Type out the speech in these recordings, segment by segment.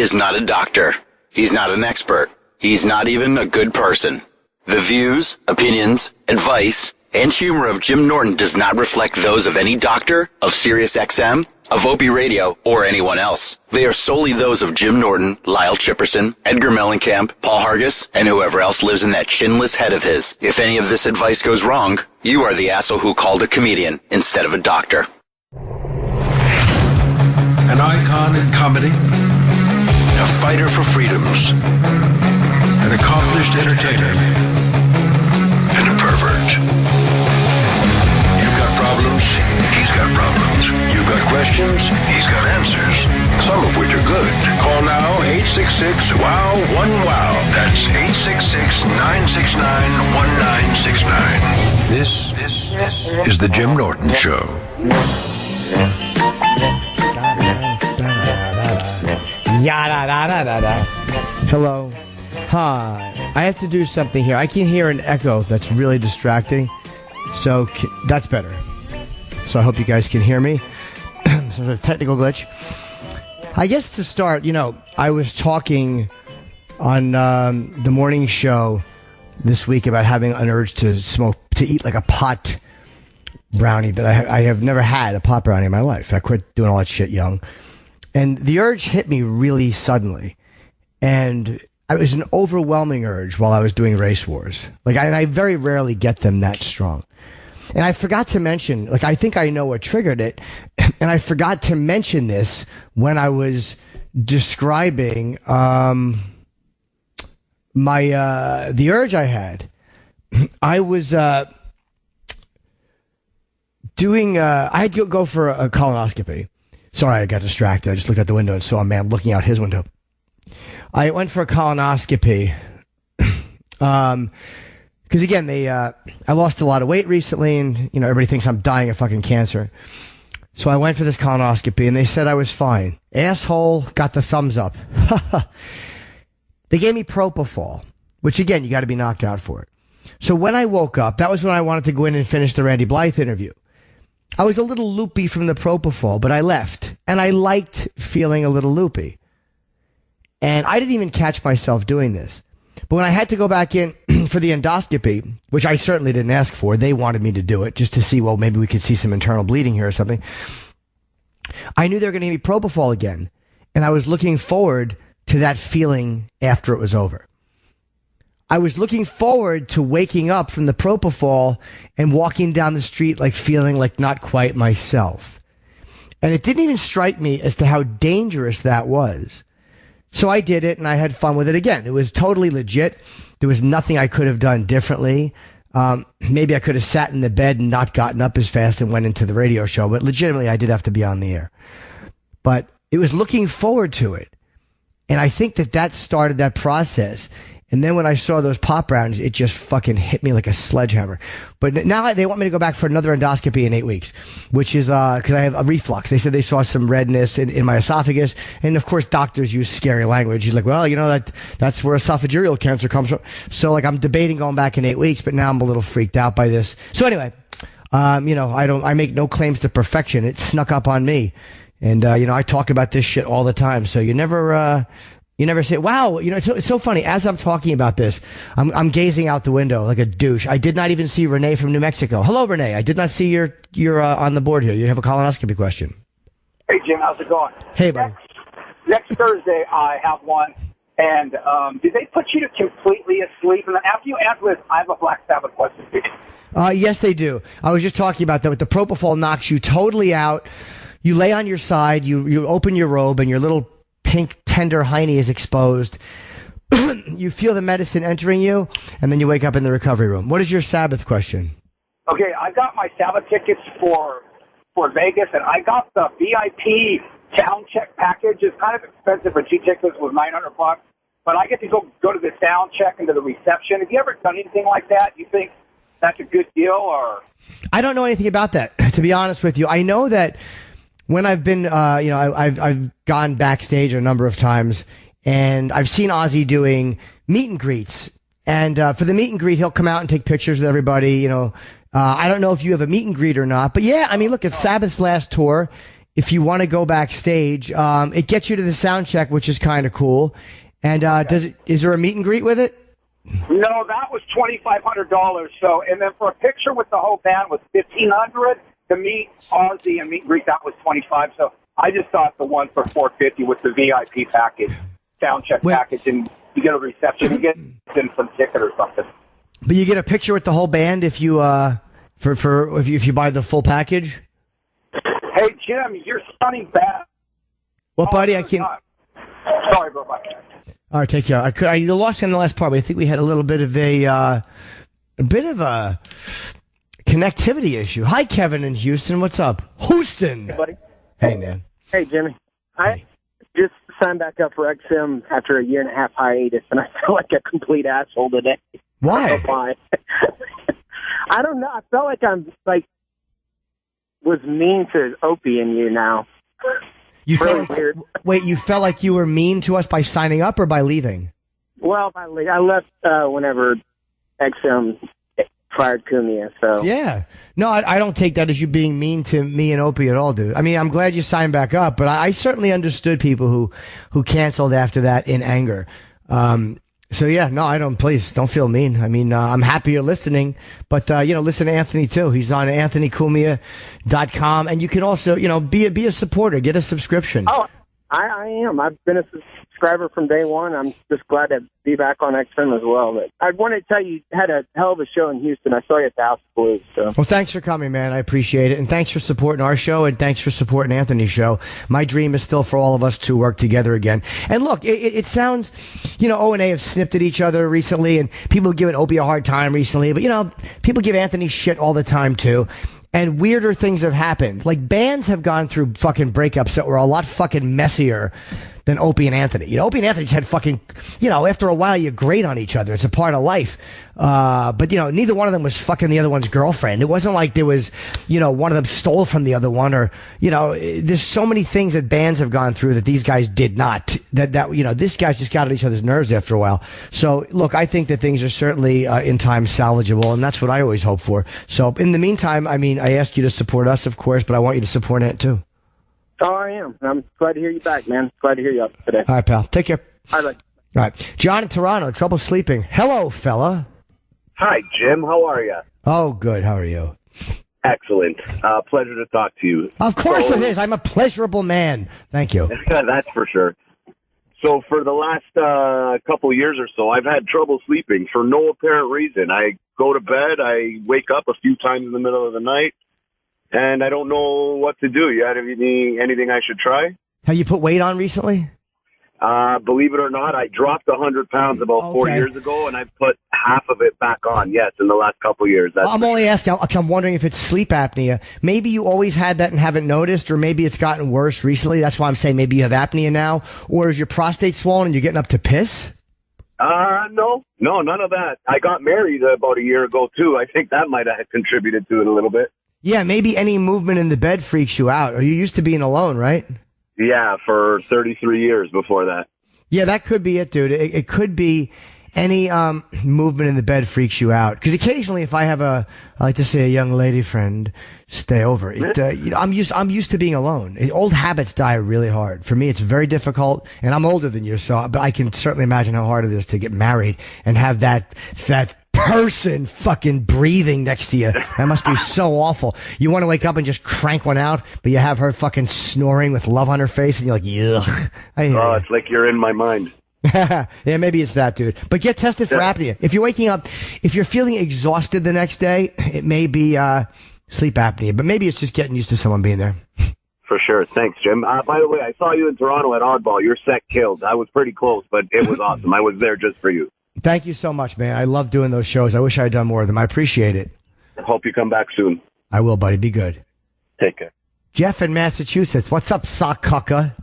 is not a doctor. He's not an expert. He's not even a good person. The views, opinions, advice, and humor of Jim Norton does not reflect those of any doctor, of SiriusXM, of Opie Radio, or anyone else. They are solely those of Jim Norton, Lyle Chipperson, Edgar Mellencamp, Paul Hargis, and whoever else lives in that chinless head of his. If any of this advice goes wrong, you are the asshole who called a comedian instead of a doctor. An icon in comedy, a fighter for freedoms, an accomplished entertainer, and a pervert. You've got problems, he's got problems. You've got questions, he's got answers, some of which are good. Call now 866-WOW-1-WOW. That's 866-969-1969. This is the Jim Norton Show. Hello. Hi. I have to do something here. I can hear an echo that's really distracting. So that's better. So I hope you guys can hear me. Sort of technical glitch. I guess to start, I was talking on the morning show this week about having an urge to eat like a pot brownie that I have never had a pot brownie in my life. I quit doing all that shit young. And the urge hit me really suddenly. And it was an overwhelming urge while I was doing Race Wars. I very rarely get them that strong. And I forgot to mention, I think I know what triggered it. And I forgot to mention this when I was describing the urge I had. I was I had to go for a colonoscopy. Sorry, I got distracted. I just looked out the window and saw a man looking out his window. I went for a colonoscopy. Because again, I lost a lot of weight recently, and everybody thinks I'm dying of fucking cancer. So I went for this colonoscopy, and they said I was fine. Asshole got the thumbs up. They gave me propofol, which again, you got to be knocked out for it. So when I woke up, that was when I wanted to go in and finish the Randy Blythe interview. I was a little loopy from the propofol, but I left, and I liked feeling a little loopy. And I didn't even catch myself doing this. But when I had to go back in for the endoscopy, which I certainly didn't ask for, they wanted me to do it just to see, well, maybe we could see some internal bleeding here or something. I knew they were going to give me propofol again. And I was looking forward to that feeling after it was over. I was looking forward to waking up from the propofol and walking down the street feeling like not quite myself. And it didn't even strike me as to how dangerous that was. So I did it, and I had fun with it again. It was totally legit. There was nothing I could have done differently. Maybe I could have sat in the bed and not gotten up as fast and went into the radio show, but legitimately I did have to be on the air. But it was looking forward to it. And I think that started that process. And then when I saw those pop brownies, it just fucking hit me like a sledgehammer. But now they want me to go back for another endoscopy in 8 weeks, which is because I have a reflux. They said they saw some redness in my esophagus. And of course, doctors use scary language. He's like, well, that's where esophageal cancer comes from. So I'm debating going back in 8 weeks, but now I'm a little freaked out by this. So anyway, I make no claims to perfection. It snuck up on me. And, I talk about this shit all the time. So you never say, wow, it's so funny. As I'm talking about this, I'm gazing out the window like a douche. I did not even see Renee from New Mexico. Hello, Renee. I did not see you're on the board here. You have a colonoscopy question. Hey, Jim, how's it going? Hey, buddy. Next Thursday, I have one. And did they put you to completely asleep? And then after you answer this, I have a Black Sabbath question for you. Yes, they do. I was just talking about that. With the propofol knocks you totally out. You lay on your side. You open your robe, and your little pink tender hiney is exposed. You feel the medicine entering you, and then you wake up in the recovery room. What is your Sabbath question? Okay, I got my Sabbath tickets for Vegas, and I got the VIP sound check package. It's kind of expensive for 2 tickets with $900, but I get to go to the sound check and to the reception. Have you ever done anything like that? You think that's a good deal, or? I don't know anything about that, to be honest with you. I know that when I've been, I've gone backstage a number of times, and I've seen Ozzy doing meet and greets. And for the meet and greet, he'll come out and take pictures with everybody. I don't know if you have a meet and greet or not, but yeah, I mean, look, it's Sabbath's last tour, if you want to go backstage. It gets you to the sound check, which is kind of cool. And is there a meet and greet with it? No, that was $2,500. So, and then for a picture with the whole band was $1,500. To meet Ozzy and meet and greet, that was $25. So I just thought the one for $450 with the VIP package, sound check package, and you get a reception, you get some ticket or something. But you get a picture with the whole band if you if you buy the full package. Hey Jim, you're sounding bad. What, buddy? I can't. Sorry, bro. All right, take care. I lost you in the last part, but I think we had a little bit of a connectivity issue. Hi, Kevin in Houston. What's up? Houston. Hey, buddy. Hey, man. Hey, Jimmy. I just signed back up for XM after a 1.5-year hiatus, and I feel like a complete asshole today. Why? I don't know why. I don't know. I felt like I'm was mean to Opie and you now. You really felt weird. Wait, you felt like you were mean to us by signing up or by leaving? Well, I left whenever XM fired Cumia, so. Yeah. No, I don't take that as you being mean to me and Opie at all, dude. I mean, I'm glad you signed back up, but I certainly understood people who canceled after that in anger. So yeah, no, please don't feel mean. I mean, I'm happy you're listening, but, listen to Anthony too. He's on anthonycumia.com, and you can also, be a supporter, get a subscription. Oh, I am. I've been a subscriber from day one. I'm just glad to be back on XM as well. But I wanted to tell you had a hell of a show in Houston. I saw you at the House of Blues. So. Well, thanks for coming, man. I appreciate it. And thanks for supporting our show, and thanks for supporting Anthony's show. My dream is still for all of us to work together again. And look, it sounds, O&A have snipped at each other recently, and people have given Opie a hard time recently. But, people give Anthony shit all the time, too. And weirder things have happened. Like, bands have gone through fucking breakups that were a lot fucking messier than Opie and Anthony. Opie and Anthony just had fucking, after a while you grate on each other. It's a part of life. But neither one of them was fucking the other one's girlfriend. It wasn't like there was, one of them stole from the other one, or, there's so many things that bands have gone through that these guys did not. This guys just got on each other's nerves after a while. So look, I think that things are certainly, in time salvageable, and that's what I always hope for. So in the meantime, I ask you to support us, of course, but I want you to support it too. Oh, I am. I'm glad to hear you back, man. Glad to hear you up today. All right, pal. Take care. All right. All right. John in Toronto, trouble sleeping. Hello, fella. Hi, Jim. How are you? Oh, good. How are you? Excellent. Pleasure to talk to you. Of course it is. I'm a pleasurable man. Thank you. That's for sure. So for the last couple of years or so, I've had trouble sleeping for no apparent reason. I go to bed, I wake up a few times in the middle of the night, and I don't know what to do. You have anything I should try? Have you put weight on recently? Believe it or not, I dropped 100 pounds about 4 years ago, and I've put half of it back on, yes, in the last couple of years. I'm only asking because I'm wondering if it's sleep apnea. Maybe you always had that and haven't noticed, or maybe it's gotten worse recently. That's why I'm saying maybe you have apnea now. Or is your prostate swollen and you're getting up to piss? No, none of that. I got married about a year ago, too. I think that might have contributed to it a little bit. Yeah, maybe any movement in the bed freaks you out. Or you used to being alone, right? Yeah, for 33 years before that. Yeah, that could be it, dude. It could be any movement in the bed freaks you out. Because occasionally, if I like to say a young lady friend, stay over. I'm used to being alone. Old habits die really hard. For me, it's very difficult, and I'm older than you, but I can certainly imagine how hard it is to get married and have that person fucking breathing next to you. That must be so awful. You want to wake up and just crank one out, but you have her fucking snoring with love on her face, and you're like, yuck. It's like you're in my mind. Yeah, maybe it's that, dude. But get tested for apnea. If you're waking up, if you're feeling exhausted the next day, it may be sleep apnea, but maybe it's just getting used to someone being there. For sure. Thanks, Jim. By the way, I saw you in Toronto at Oddball. Your set killed. I was pretty close, but it was awesome. I was there just for you. Thank you so much, man. I love doing those shows. I wish I had done more of them. I appreciate it. Hope you come back soon. I will, buddy. Be good. Take care. Jeff in Massachusetts. What's up, sock cucka?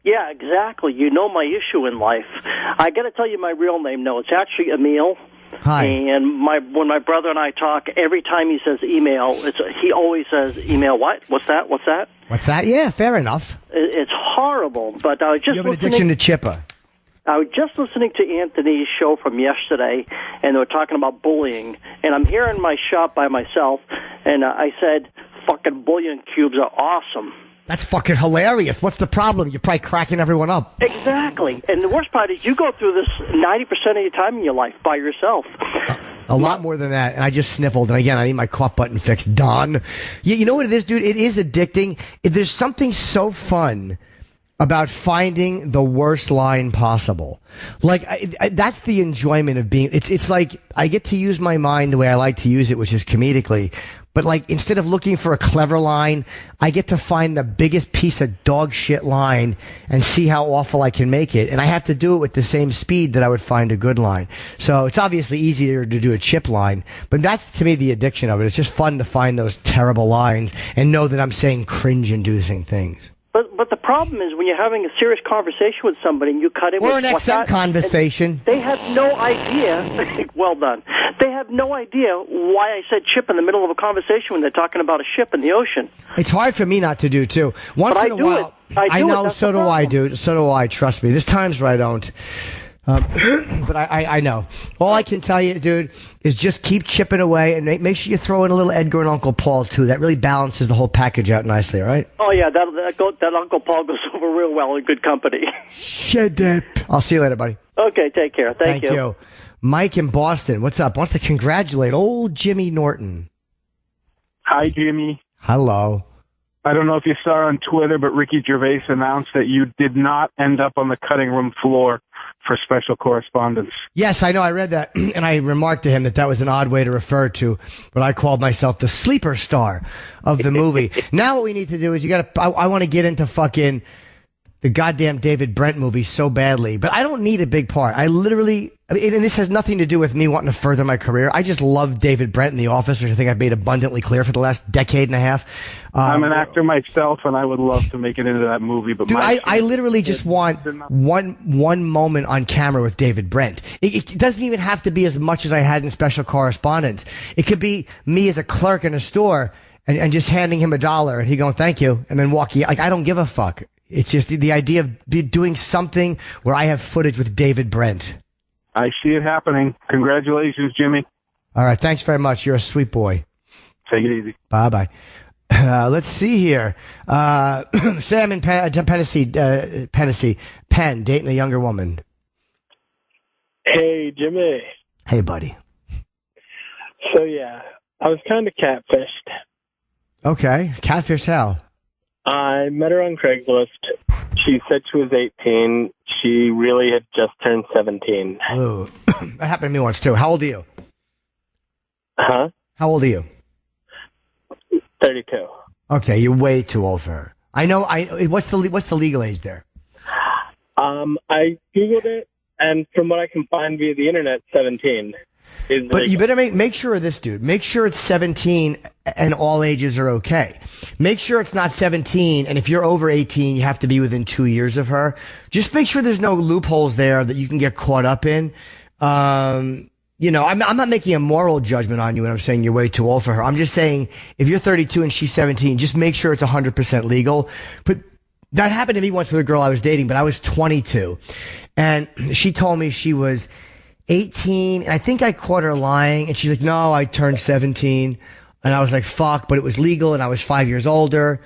Yeah, exactly. You know my issue in life. I got to tell you my real name. No, it's actually Emil. Hi. And when my brother and I talk, every time he says email, he always says email. What? What's that? What's that? What's that? Yeah, fair enough. It's horrible. But I was just you have an addiction to Chippa. I was just listening to Anthony's show from yesterday, and they were talking about bullying. And I'm here in my shop by myself, and I said, "Fucking bullying cubes are awesome." That's fucking hilarious. What's the problem? You're probably cracking everyone up. Exactly. And the worst part is you go through this 90% of your time in your life by yourself. A lot more than that. And I just sniffled. And again, I need my cough button fixed. Don. You know what it is, dude? It is addicting. There's something so fun about finding the worst line possible. Like, that's the enjoyment of being, it's like, I get to use my mind the way I like to use it, which is comedically. But like, instead of looking for a clever line, I get to find the biggest piece of dog shit line and see how awful I can make it. And I have to do it with the same speed that I would find a good line. So it's obviously easier to do a chip line, but that's to me the addiction of it. It's just fun to find those terrible lines and know that I'm saying cringe-inducing things. But the problem is when you're having a serious conversation with somebody and you cut in or with an XM conversation. They have no idea. Well done. They have no idea why I said chip in the middle of a conversation when they're talking about a ship in the ocean. It's hard for me not to do too. Once in a while, I know. So do I, dude. So do I. Trust me. There's times where I don't. But I know. All I can tell you, dude, is just keep chipping away and make sure you throw in a little Edgar and Uncle Paul, too. That really balances the whole package out nicely, all right? Oh, yeah, that Uncle Paul goes over real well in good company. Shut up. I'll see you later, buddy. Okay, take care. Thank you. Mike in Boston, what's up? Wants to congratulate old Jimmy Norton. Hi, Jimmy. Hello. I don't know if you saw on Twitter, but Ricky Gervais announced that you did not end up on the cutting room floor for special correspondence. Yes, I know. I read that, and I remarked to him that was an odd way to refer to what I called myself the sleeper star of the movie. Now what we need to do is I want to get into fucking the goddamn David Brent movie so badly, but I don't need a big part. I literally, and this has nothing to do with me wanting to further my career. I just love David Brent in The Office, which I think I've made abundantly clear for the last decade and a half. I'm an actor myself, and I would love to make it into that movie. But dude, I literally just want one moment on camera with David Brent. It doesn't even have to be as much as I had in special correspondence. It could be me as a clerk in a store and just handing him $1 and he going, thank you, and then walking. Like, I don't give a fuck. It's just the idea of doing something where I have footage with David Brent. I see it happening. Congratulations, Jimmy. All right. Thanks very much. You're a sweet boy. Take it easy. Bye-bye. Let's see here. Sam in Tennessee, Penn, dating a younger woman. Hey, Jimmy. Hey, buddy. So, yeah, I was kind of catfished. Okay. Catfish how? I met her on Craigslist. She said she was 18. She really had just turned 17. Ooh. That happened to me once, too. How old are you? Huh? How old are you? 32. Okay, you're way too old for her. I know. What's the legal age there? I Googled it, and from what I can find via the internet, 17. But you better make sure of this, dude. Make sure it's 17 and all ages are okay. Make sure it's not 17, and if you're over 18, you have to be within 2 years of her. Just make sure there's no loopholes there that you can get caught up in. You know, I'm not making a moral judgment on you when I'm saying you're way too old for her. I'm just saying if you're 32 and she's 17, just make sure it's 100% legal. But that happened to me once with a girl I was dating, but I was 22. And she told me she was 18, and I think I caught her lying, and she's like, no, I turned 17. And I was like, fuck, but it was legal, and I was 5 years older.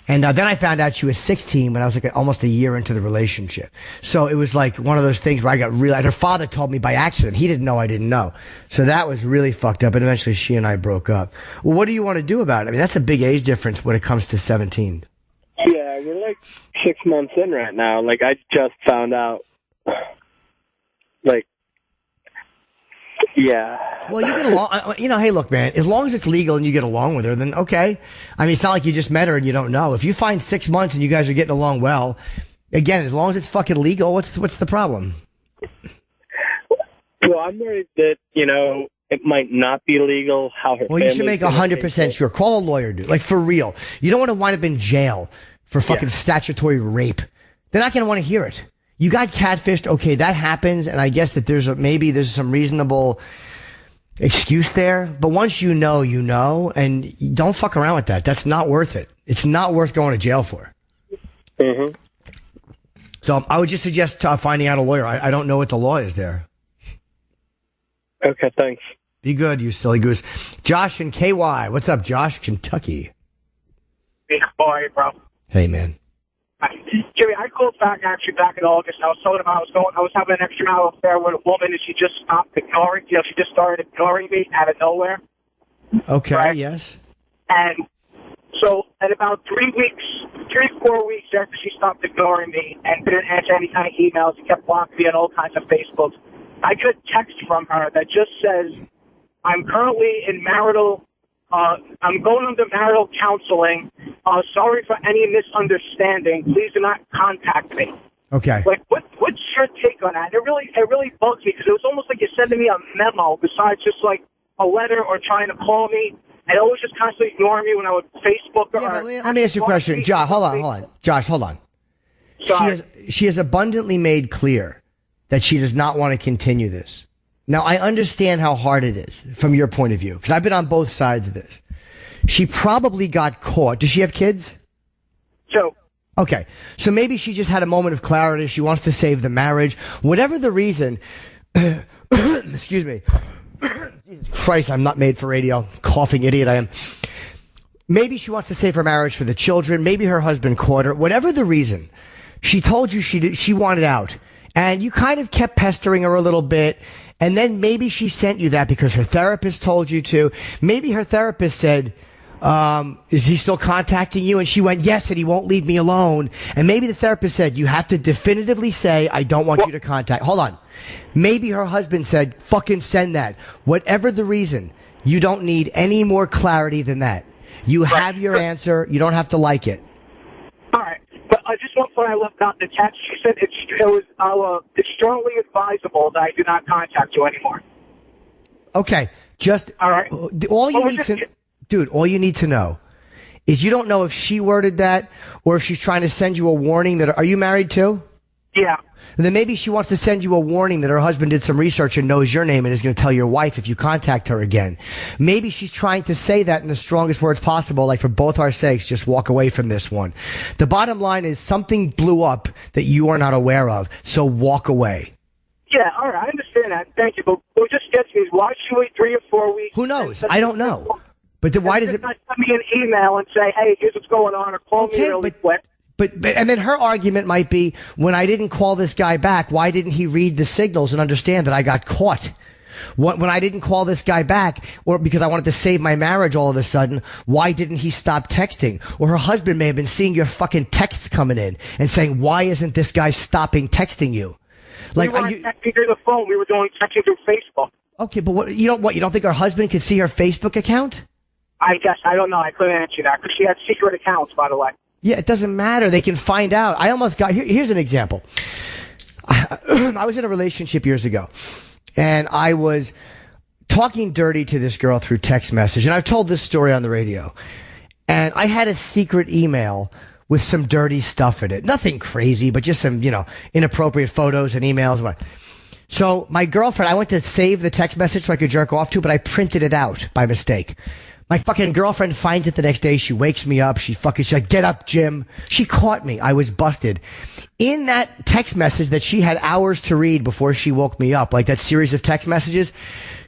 And then I found out she was 16 when I was like almost a year into the relationship. So it was like one of those things where I got really, her father told me by accident. He didn't know I didn't know. So that was really fucked up, and eventually she and I broke up. Well, what do you want to do about it? I mean, that's a big age difference when it comes to 17. Yeah, we're like 6 months in right now. Like, I just found out. Like, yeah. Well, you get along, you know, hey, look, man, as long as it's legal and you get along with her, then okay. I mean, it's not like you just met her and you don't know. If you find 6 months and you guys are getting along well, again, as long as it's fucking legal, what's the problem? Well, I'm worried that, you know, it might not be legal, how her Well, you should make 100% sure. Call a lawyer, dude. Like, for real. You don't want to wind up in jail for fucking statutory rape. They're not going to want to hear it. You got catfished, okay, that happens, and I guess that maybe there's some reasonable excuse there, but once you know, and don't fuck around with that. That's not worth it. It's not worth going to jail for. Mm-hmm. So I would just suggest finding out a lawyer. I don't know what the law is there. Okay, thanks. Be good, you silly goose. Josh and KY. What's up, Josh? Kentucky. Big boy, bro. Hey, man. Jimmy, I called back in August. I was telling him I was having an extramarital affair with a woman, and she just stopped ignoring. She just started ignoring me out of nowhere. Okay, right? yes. And so, at about 4 weeks after she stopped ignoring me and didn't answer any kind of emails, and kept blocking me on all kinds of Facebooks, I get a text from her that just says, "I'm currently in marital. I'm going under marital counseling. Sorry for any misunderstanding. Please do not contact me." Okay. Like, what's your take on that? It really bugs me because it was almost like you're sending me a memo besides just like a letter or trying to call me. And always just constantly ignoring me when I would Facebook her. Yeah, but let me ask you a question. Josh, hold on. Josh, hold on. She has abundantly made clear that she does not want to continue this. Now, I understand how hard it is from your point of view, because I've been on both sides of this. She probably got caught. Does she have kids? So. Okay. So maybe she just had a moment of clarity. She wants to save the marriage. Whatever the reason, excuse me. Jesus Christ, I'm not made for radio. Coughing idiot I am. Maybe she wants to save her marriage for the children. Maybe her husband caught her. Whatever the reason, she told you she wanted out. And you kind of kept pestering her a little bit. And then maybe she sent you that because her therapist told you to. Maybe her therapist said, is he still contacting you? And she went, yes, and he won't leave me alone. And maybe the therapist said, you have to definitively say, I don't want you to contact. Hold on. Maybe her husband said, fucking send that. Whatever the reason, you don't need any more clarity than that. You have your answer. You don't have to like it. All right. But just one point I left out in the text. She said it's strongly advisable that I do not contact you anymore. Okay. Just all right. All you need to, dude. All you need to know is you don't know if she worded that or if she's trying to send you a warning that. Are you married too? Yeah. And then maybe she wants to send you a warning that her husband did some research and knows your name and is going to tell your wife if you contact her again. Maybe she's trying to say that in the strongest words possible, like for both our sakes, just walk away from this one. The bottom line is something blew up that you are not aware of, so walk away. Yeah, all right, I understand that. Thank you. But what just gets me is why should we wait 3 or 4 weeks? Who knows? I don't know. But why does it... Not send me an email and say, hey, here's what's going on, or call me really quick. But and then her argument might be, when I didn't call this guy back, why didn't he read the signals and understand that I got caught? When I didn't call this guy back, or because I wanted to save my marriage all of a sudden, why didn't he stop texting? Or her husband may have been seeing your fucking texts coming in and saying, why isn't this guy stopping texting you? Like, we weren't texting through the phone. We were doing texting through Facebook. Okay, but you don't think her husband could see her Facebook account? I guess. I don't know. I couldn't answer that because she had secret accounts, by the way. Yeah, it doesn't matter. They can find out. I almost got... Here's an example. I was in a relationship years ago, and I was talking dirty to this girl through text message, and I've told this story on the radio. And I had a secret email with some dirty stuff in it. Nothing crazy, but just some, inappropriate photos and emails. So my girlfriend, I went to save the text message so I could jerk off to, but I printed it out by mistake. My fucking girlfriend finds it the next day. She wakes me up. She's like, get up, Jim. She caught me. I was busted. In that text message that she had hours to read before she woke me up, like that series of text messages,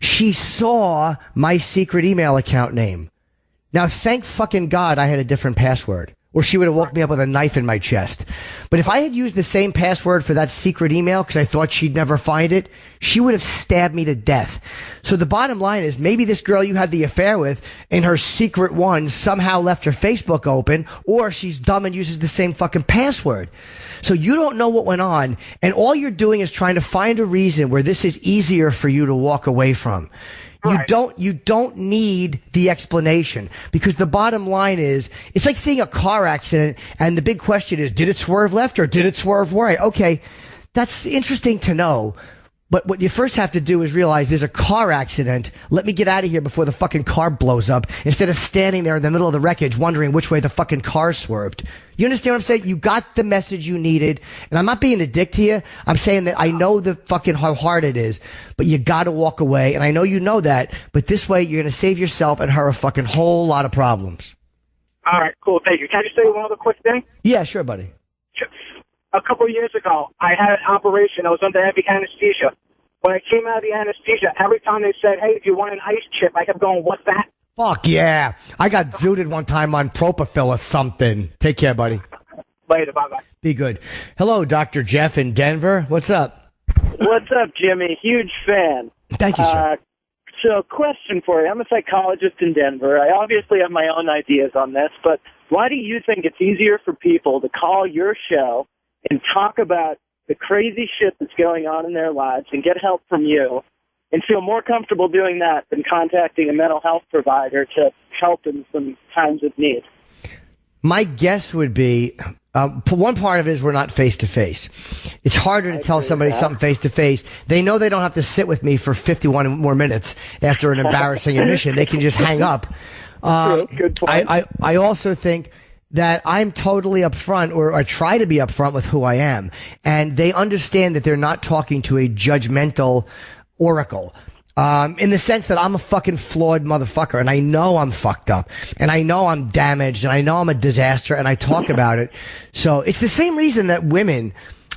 she saw my secret email account name. Now, thank fucking God I had a different password, or she would have woke me up with a knife in my chest. But if I had used the same password for that secret email because I thought she'd never find it, she would have stabbed me to death. So the bottom line is, maybe this girl you had the affair with in her secret one somehow left her Facebook open, or she's dumb and uses the same fucking password. So you don't know what went on, and all you're doing is trying to find a reason where this is easier for you to walk away from. You don't need the explanation, because the bottom line is, it's like seeing a car accident and the big question is, did it swerve left or did it swerve right? Okay, that's interesting to know. But what you first have to do is realize there's a car accident. Let me get out of here before the fucking car blows up, instead of standing there in the middle of the wreckage wondering which way the fucking car swerved. You understand what I'm saying? You got the message you needed. And I'm not being a dick to you. I'm saying that I know the fucking how hard it is, but you gotta walk away. And I know you know that, but this way you're gonna save yourself and her a fucking whole lot of problems. All right, cool. Thank you. Can I just say one other quick thing? Yeah, sure, buddy. A couple of years ago, I had an operation. I was under heavy anesthesia. When I came out of the anesthesia, every time they said, hey, if you want an ice chip, I kept going, what's that? Fuck yeah. I got zooted one time on Propofol or something. Take care, buddy. Later. Bye-bye. Be good. Hello, Dr. Jeff in Denver. What's up? What's up, Jimmy? Huge fan. Thank you, sir. So, question for you. I'm a psychologist in Denver. I obviously have my own ideas on this, but why do you think it's easier for people to call your show and talk about the crazy shit that's going on in their lives and get help from you and feel more comfortable doing that than contacting a mental health provider to help in some times of need? My guess would be, one part of it is we're not face-to-face. It's harder to tell somebody something face-to-face. They know they don't have to sit with me for 51 more minutes after an embarrassing admission. They can just hang up. Good point. I also think that I'm totally upfront, or I try to be upfront with who I am. And they understand that they're not talking to a judgmental oracle. In the sense that I'm a fucking flawed motherfucker, and I know I'm fucked up, and I know I'm damaged, and I know I'm a disaster, and I talk about it. So it's the same reason that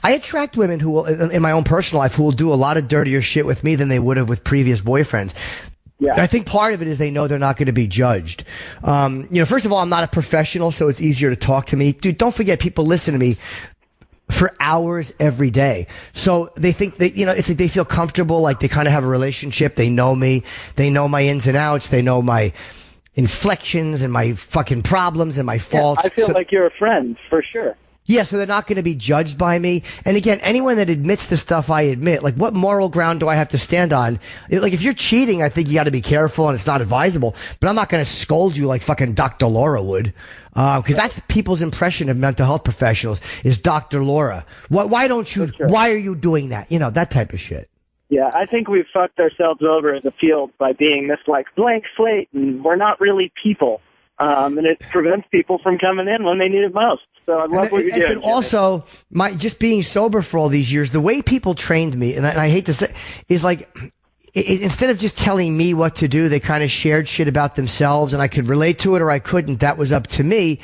I attract women who will, in my own personal life, who will do a lot of dirtier shit with me than they would have with previous boyfriends. Yeah. I think part of it is they know they're not going to be judged. First of all, I'm not a professional, so it's easier to talk to me. Dude, don't forget, people listen to me for hours every day. So they think that, it's like they feel comfortable, like they kind of have a relationship. They know me. They know my ins and outs. They know my inflections and my fucking problems and my faults. I feel like you're a friend, for sure. Yeah, so they're not going to be judged by me. And again, anyone that admits the stuff I admit, like, what moral ground do I have to stand on? Like, if you're cheating, I think you got to be careful and it's not advisable. But I'm not going to scold you like fucking Dr. Laura would. Because that's people's impression of mental health professionals is Dr. Laura. Why are you doing that? That type of shit. Yeah, I think we've fucked ourselves over as a field by being this, like, blank slate, and we're not really people. And it prevents people from coming in when they need it most. So I love what you're doing. And also, just being sober for all these years, the way people trained me, and I hate to say, is like, instead of just telling me what to do, they kind of shared shit about themselves, and I could relate to it or I couldn't. That was up to me.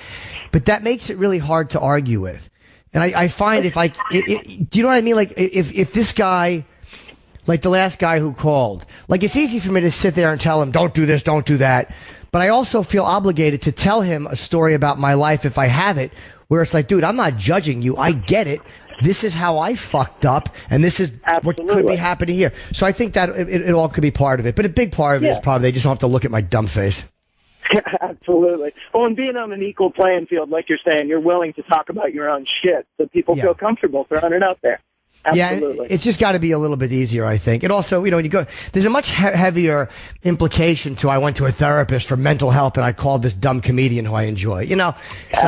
But that makes it really hard to argue with. And I find do you know what I mean? Like, if this guy, like the last guy who called, like, it's easy for me to sit there and tell him, don't do this, don't do that. But I also feel obligated to tell him a story about my life if I have it, where it's like, dude, I'm not judging you. I get it. This is how I fucked up, and this is what could be happening here. So I think that it all could be part of it. But a big part of it is probably they just don't have to look at my dumb face. Absolutely. Well, and being on an equal playing field, like you're saying, you're willing to talk about your own shit so people feel comfortable throwing it out there. Absolutely. Yeah, it's just got to be a little bit easier, I think. And also, when you go, there's a much heavier implication to I went to a therapist for mental health and I called this dumb comedian who I enjoy. So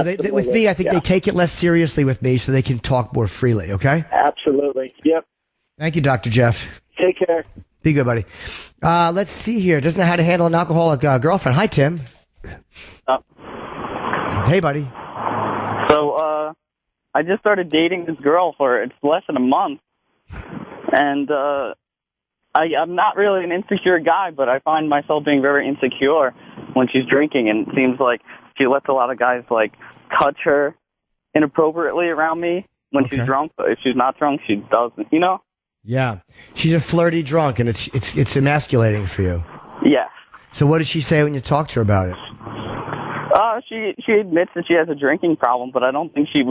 with me, I think they take it less seriously with me so they can talk more freely, okay? Absolutely. Yep. Thank you, Dr. Jeff. Take care. Be good, buddy. Let's see here. Doesn't know how to handle an alcoholic girlfriend. Hi, Tim. Hey, buddy. So, I just started dating this girl it's less than a month, and I'm not really an insecure guy, but I find myself being very insecure when she's drinking, and it seems like she lets a lot of guys, like, touch her inappropriately around me when she's drunk, but if she's not drunk, she doesn't, Yeah. She's a flirty drunk, and it's emasculating for you. Yeah. So what does she say when you talk to her about it? She admits that she has a drinking problem, but I don't think she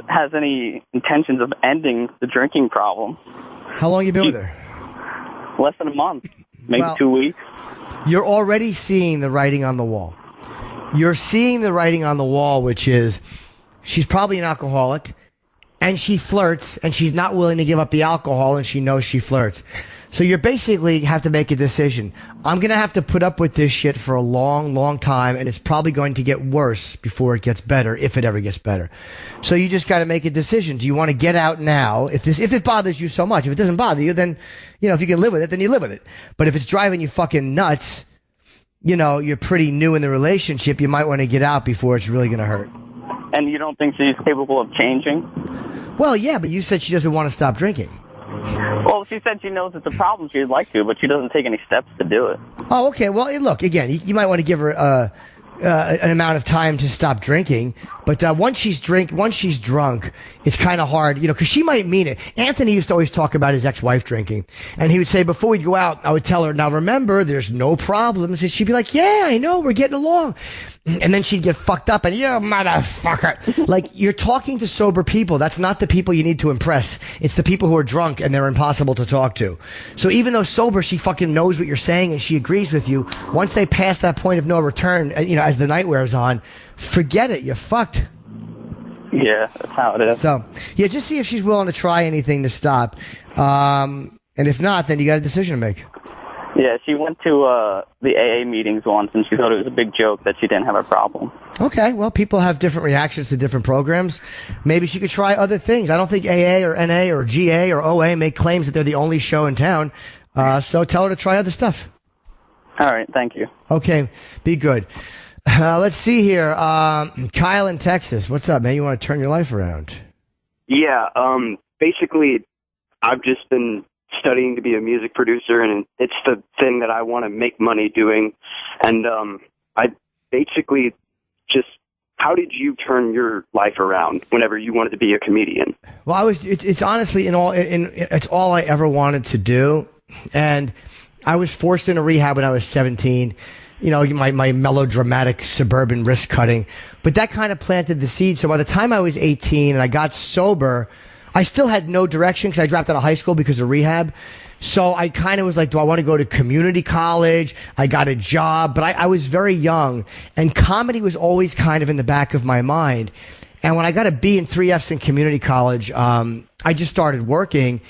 has any intentions of ending the drinking problem. How long you been with her? Less than a month, maybe 2 weeks. You're already seeing the writing on the wall. You're seeing the writing on the wall, which is she's probably an alcoholic, and she flirts, and she's not willing to give up the alcohol, and she knows she flirts. So you basically have to make a decision. I'm going to have to put up with this shit for a long, long time, and it's probably going to get worse before it gets better, if it ever gets better. So you just got to make a decision. Do you want to get out now? If it bothers you so much, if it doesn't bother you, then, if you can live with it, then you live with it. But if it's driving you fucking nuts, you're pretty new in the relationship, you might want to get out before it's really going to hurt. And you don't think she's capable of changing? Well, yeah, but you said she doesn't want to stop drinking. Well, she said she knows it's a problem. She'd like to, but she doesn't take any steps to do it. Oh, okay. Well, look, again, you might want to give her an amount of time to stop drinking, But once she's drunk, it's kind of hard, because she might mean it. Anthony used to always talk about his ex-wife drinking, and he would say before we'd go out, I would tell her, "Now remember, there's no problems," and she'd be like, "Yeah, I know, we're getting along," and then she'd get fucked up, and "You motherfucker!" Like, you're talking to sober people. That's not the people you need to impress. It's the people who are drunk and they're impossible to talk to. So even though sober, she fucking knows what you're saying and she agrees with you. Once they pass that point of no return, as the night wears on, forget it. You're fucked. Yeah, that's how it is. So, yeah, just see if she's willing to try anything to stop. And if not, then you got a decision to make. Yeah, she went to the AA meetings once, and she thought it was a big joke that she didn't have a problem. Okay, well, people have different reactions to different programs. Maybe she could try other things. I don't think AA or NA or GA or OA make claims that they're the only show in town. So tell her to try other stuff. All right, thank you. Okay, be good. Let's see here. Kyle in Texas. What's up, man? You want to turn your life around? Yeah, basically, I've just been studying to be a music producer, and it's the thing that I want to make money doing. And I basically just, how did you turn your life around whenever you wanted to be a comedian? Well, it's honestly it's all I ever wanted to do. And I was forced into rehab when I was 17. My melodramatic suburban risk cutting. But that kind of planted the seed. So by the time I was 18 and I got sober, I still had no direction because I dropped out of high school because of rehab. So I kind of was like, do I want to go to community college? I got a job, but I was very young, and comedy was always kind of in the back of my mind. And when I got a B and 3 Fs in community college, I just started working,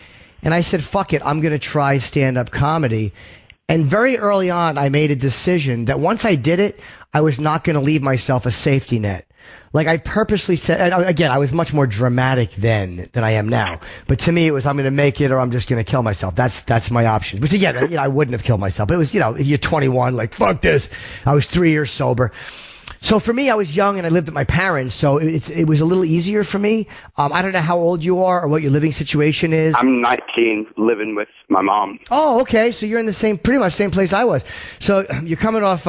and I said, fuck it, I'm going to try stand-up comedy. And very early on, I made a decision that once I did it, I was not going to leave myself a safety net. Like, I purposely said, again, I was much more dramatic then than I am now. But to me, it was, I'm going to make it or I'm just going to kill myself. That's my option. But again, I wouldn't have killed myself. But it was, you're 21, like, fuck this. I was 3 years sober. So for me, I was young and I lived with my parents, so it was a little easier for me. I don't know how old you are or what your living situation is. I'm 19, living with my mom. Oh, okay. So you're in the pretty much same place I was. So you're coming off,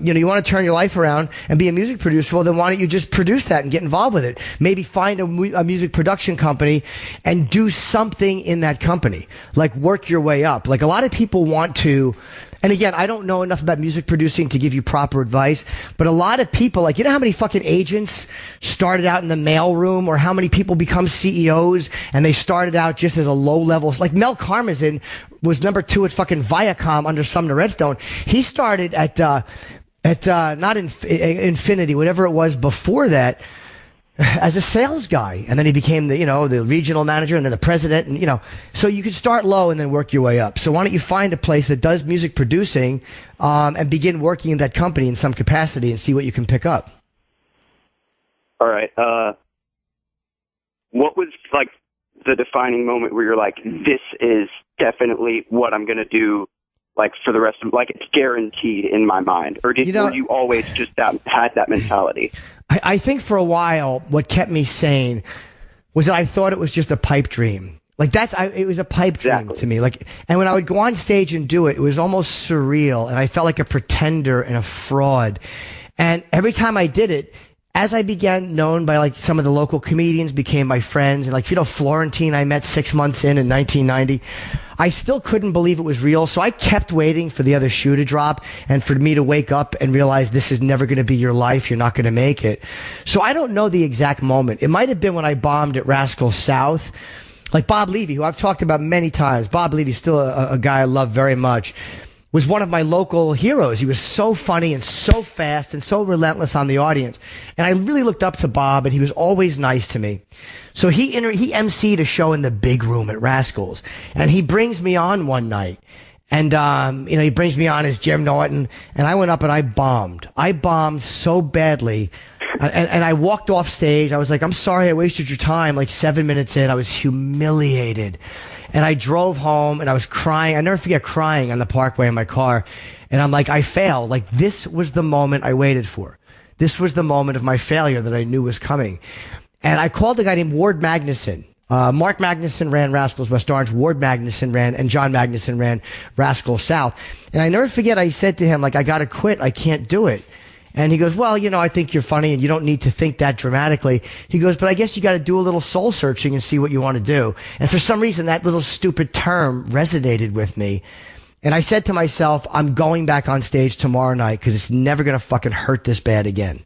you want to turn your life around and be a music producer. Well, then why don't you just produce that and get involved with it? Maybe find a music production company and do something in that company. Like, work your way up. Like, a lot of people want to. And again, I don't know enough about music producing to give you proper advice, but a lot of people, like, how many fucking agents started out in the mailroom, or how many people become CEOs and they started out just as a low level, like Mel Karmazin was number 2 at fucking Viacom under Sumner Redstone. He started at not Infinity, whatever it was before that, as a sales guy, and then he became the regional manager and then the president, and so you could start low and then work your way up. So why don't you find a place that does music producing and begin working in that company in some capacity and see what you can pick up. All right. What was like the defining moment where you're like, this is definitely what I'm going to do, like, for the rest of, like, it's guaranteed in my mind? Or were you always just had that mentality? I think for a while, what kept me sane was that I thought it was just a pipe dream. Like, it was a pipe dream to me. Like, and when I would go on stage and do it, it was almost surreal, and I felt like a pretender and a fraud. And every time I did it, as I began known by, like, some of the local comedians became my friends, and, like, Florentine I met 6 months in 1990, I still couldn't believe it was real. So I kept waiting for the other shoe to drop and for me to wake up and realize this is never going to be your life. You're not going to make it. So I don't know the exact moment. It might have been when I bombed at Rascal South. Like Bob Levy, who I've talked about many times. Bob Levy's still a guy I love very much. Was one of my local heroes. He was so funny and so fast and so relentless on the audience. And I really looked up to Bob, and he was always nice to me. So he emceed a show in the big room at Rascals, and he brings me on one night. And, he brings me on as Jim Norton, and I went up and I bombed. I bombed so badly. And I walked off stage. I was like, I'm sorry I wasted your time. Like 7 minutes in, I was humiliated. And I drove home and I was crying. I never forget crying on the parkway in my car. And I'm like, I failed. Like, this was the moment I waited for. This was the moment of my failure that I knew was coming. And I called a guy named Ward Magnuson. Mark Magnuson ran Rascals West Orange. Ward Magnuson and John Magnuson ran Rascals South. And I never forget, I said to him, like, I got to quit. I can't do it. And he goes, well, I think you're funny and you don't need to think that dramatically. He goes, but I guess you got to do a little soul searching and see what you want to do. And for some reason, that little stupid term resonated with me. And I said to myself, I'm going back on stage tomorrow night because it's never going to fucking hurt this bad again.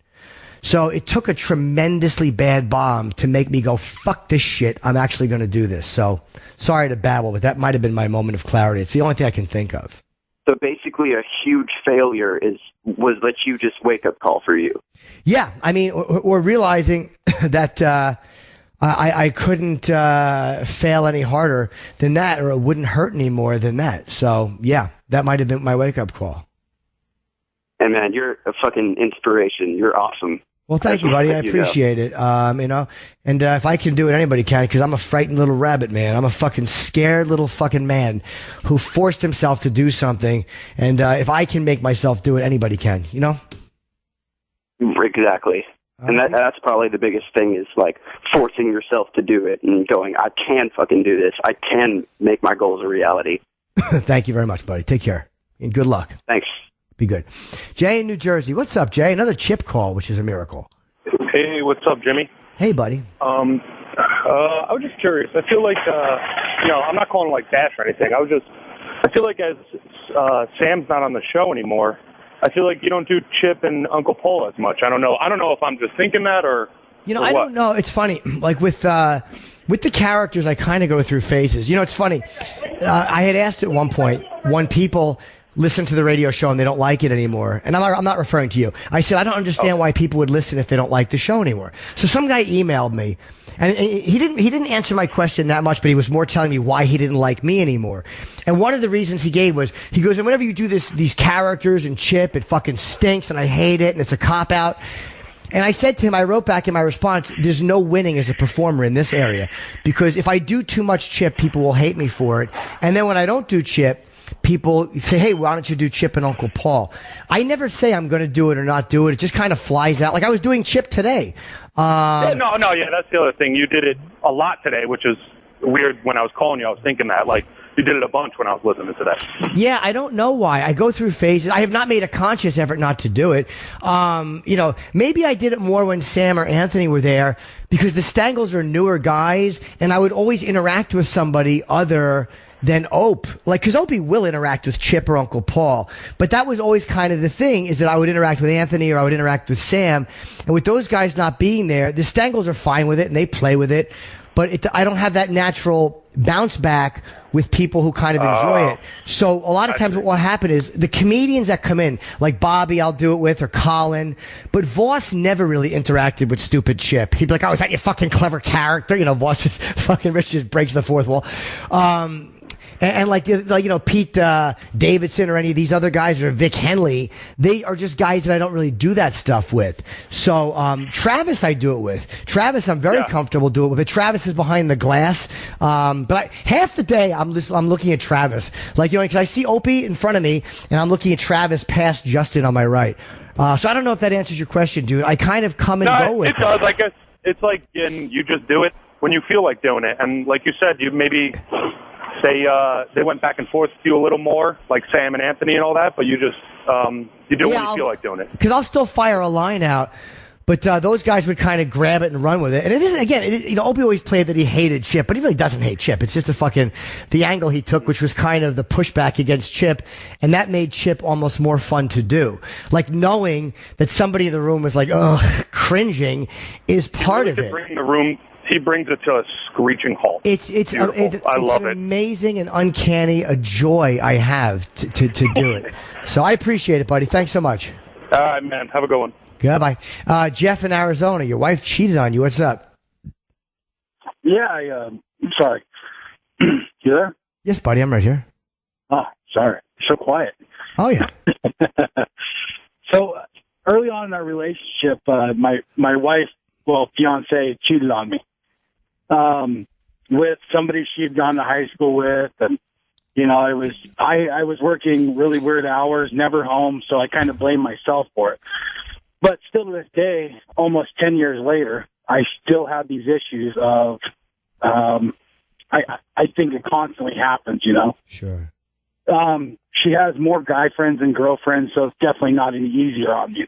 So it took a tremendously bad bomb to make me go, fuck this shit. I'm actually going to do this. So sorry to babble, but that might have been my moment of clarity. It's the only thing I can think of. So basically a huge failure was that huge wake-up call for you. Yeah. I mean, or realizing that I couldn't fail any harder than that, or it wouldn't hurt any more than that. So, yeah, that might have been my wake-up call. And, man, you're a fucking inspiration. You're awesome. Well, thank you, buddy. I appreciate it. And if I can do it, anybody can, because I'm a frightened little rabbit, man. I'm a fucking scared little fucking man who forced himself to do something. And if I can make myself do it, anybody can, Exactly. And that's probably the biggest thing is, like, forcing yourself to do it and going, I can fucking do this. I can make my goals a reality. Thank you very much, buddy. Take care. And good luck. Thanks. Be good. Jay in New Jersey. What's up, Jay? Another chip call, which is a miracle. Hey, what's up, Jimmy? Hey, buddy. I was just curious. I feel like, I'm not calling like bash or anything. I feel like as Sam's not on the show anymore, I feel like you don't do Chip and Uncle Paul as much. I don't know if I'm just thinking that or I don't know. It's funny. Like with the characters, I kind of go through phases. It's funny. I had asked at one point when people listen to the radio show and they don't like it anymore. And I'm not referring to you. I said, I don't understand why people would listen if they don't like the show anymore. So some guy emailed me and he didn't answer my question that much, but he was more telling me why he didn't like me anymore. And one of the reasons he gave was, he goes, and whenever you do these characters and Chip, it fucking stinks and I hate it and it's a cop out. And I said to him, I wrote back in my response, there's no winning as a performer in this area, because if I do too much Chip, people will hate me for it. And then when I don't do Chip, people say, hey, why don't you do Chip and Uncle Paul? I never say I'm going to do it or not do it. It just kind of flies out. Like I was doing Chip today. That's the other thing. You did it a lot today, which is weird. When I was calling you, I was thinking that, like, you did it a bunch when I was listening to that. Yeah, I don't know why. I go through phases. I have not made a conscious effort not to do it. Maybe I did it more when Sam or Anthony were there, because the Stangles are newer guys, and I would always interact with somebody other than Ope. Like, because Opie will interact with Chip or Uncle Paul. But that was always kind of the thing, is that I would interact with Anthony or I would interact with Sam. And with those guys not being there, the Stangles are fine with it and they play with it. But I don't have that natural bounce back with people who kind of enjoy it. So a lot of times what will happen is the comedians that come in, like Bobby, I'll do it with, or Colin, but Voss never really interacted with stupid Chip. He'd be like, oh, is that your fucking clever character? Voss just fucking Rich just breaks the fourth wall. And Pete Davidson or any of these other guys, or Vic Henley, they are just guys that I don't really do that stuff with. So Travis, I do it with. Travis, I'm very comfortable doing it with. But Travis is behind the glass. But half the day I'm looking at Travis, because I see Opie in front of me, and I'm looking at Travis past Justin on my right. So I don't know if that answers your question, dude. I kind of come and go with it. It does. I guess it's like, and you just do it when you feel like doing it, and like you said, you maybe. They went back and forth with you a little more, like Sam and Anthony and all that, but you just you do it when you feel like doing it. Because I'll still fire a line out, but those guys would kind of grab it and run with it. And it isn't, again, Opie always played that he hated Chip, but he really doesn't hate Chip. It's just the angle he took, which was kind of the pushback against Chip, and that made Chip almost more fun to do. Like knowing that somebody in the room was like, ugh, cringing is part of it. He brings it to a screeching halt. It's I love it. Amazing and uncanny, a joy I have to do it. So I appreciate it, buddy. Thanks so much. All right, man. Have a good one. Goodbye. Jeff in Arizona, your wife cheated on you. What's up? Yeah, I'm sorry. You there? Yes, buddy. I'm right here. Oh, sorry. So quiet. Oh, yeah. So early on in our relationship, my wife, fiance, cheated on me. With somebody she had gone to high school with, and I was working really weird hours, never home, so I kind of blame myself for it. But still to this day, almost 10 years later, I still have these issues of I think it constantly happens, Sure. She has more guy friends than girlfriends, so it's definitely not any easier on you.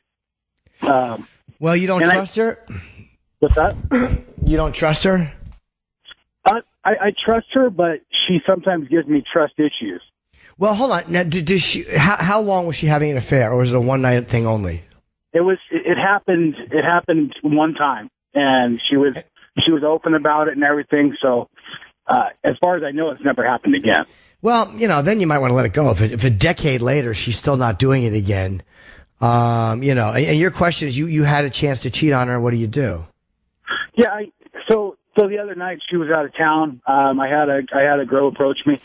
Well, you don't trust her? What's that? You don't trust her? I trust her, but she sometimes gives me trust issues. Well, hold on. Now, does she? How long was she having an affair, or was it a one-night thing only? It happened. It happened one time, and she was open about it and everything. So, as far as I know, it's never happened again. Well, then you might want to let it go. If a decade later she's still not doing it again, and your question is, you had a chance to cheat on her. What do you do? Yeah. So the other night she was out of town. I had a girl approach me,